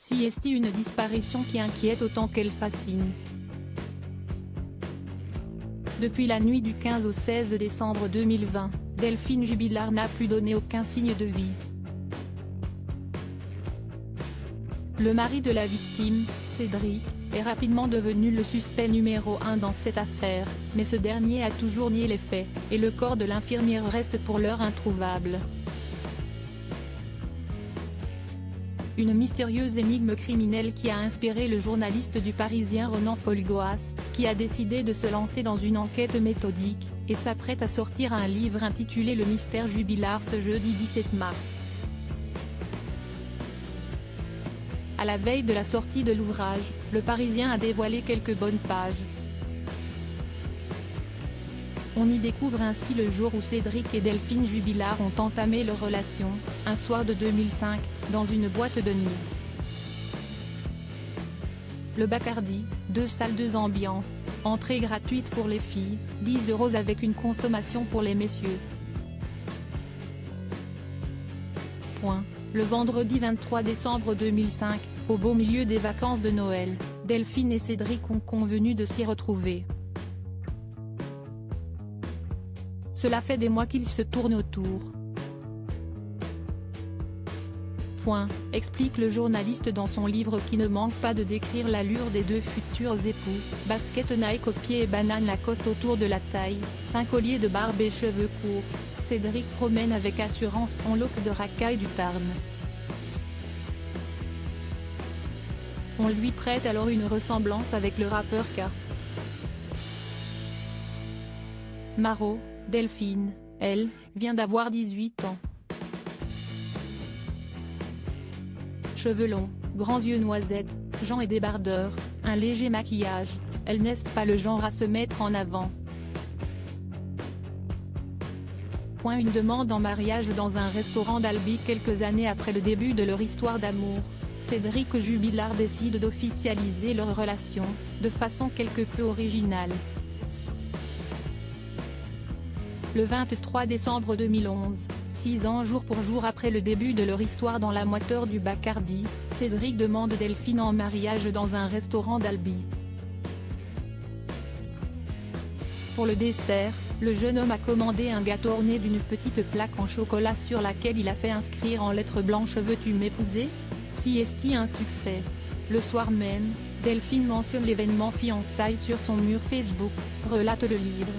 CST, une disparition qui inquiète autant qu'elle fascine. Depuis la nuit du 15 au 16 décembre 2020, Delphine Jubilard n'a plus donné aucun signe de vie. Le mari de la victime, Cédric, est rapidement devenu le suspect numéro 1 dans cette affaire, mais ce dernier a toujours nié les faits, et le corps de l'infirmière reste pour l'heure introuvable. Une mystérieuse énigme criminelle qui a inspiré le journaliste du Parisien Ronan Folgoas, qui a décidé de se lancer dans une enquête méthodique, et s'apprête à sortir un livre intitulé Le mystère Jubilard ce jeudi 17 mars. À la veille de la sortie de l'ouvrage, le Parisien a dévoilé quelques bonnes pages. On y découvre ainsi le jour où Cédric et Delphine Jubilard ont entamé leur relation, un soir de 2005, dans une boîte de nuit. Le Bacardi, 2 salles 2 ambiances, entrée gratuite pour les filles, 10 € avec une consommation pour les messieurs. Le vendredi 23 décembre 2005, au beau milieu des vacances de Noël, Delphine et Cédric ont convenu de s'y retrouver. Cela fait des mois qu'ils se tournent autour. Explique le journaliste dans son livre qui ne manque pas de décrire l'allure des deux futurs époux, basket Nike aux pieds et banane Lacoste autour de la taille, un collier de barbe et cheveux courts. Cédric promène avec assurance son look de racaille du Tarn. On lui prête alors une ressemblance avec le rappeur K. Maro. Delphine, elle, vient d'avoir 18 ans. Cheveux longs, grands yeux noisettes, Jean est débardeur, un léger maquillage, elle n'est pas le genre à se mettre en avant. Une demande en mariage dans un restaurant d'Albi quelques années après le début de leur histoire d'amour. Cédric Jubilard décide d'officialiser leur relation, de façon quelque peu originale. Le 23 décembre 2011, 6 ans jour pour jour après le début de leur histoire dans la moiteur du Bacardi, Cédric demande Delphine en mariage dans un restaurant d'Albi. Pour le dessert, le jeune homme a commandé un gâteau orné d'une petite plaque en chocolat sur laquelle il a fait inscrire en lettres blanches « Veux-tu m'épouser ?» CST un succès. Le soir même, Delphine mentionne l'événement fiançailles sur son mur Facebook, relate le livre.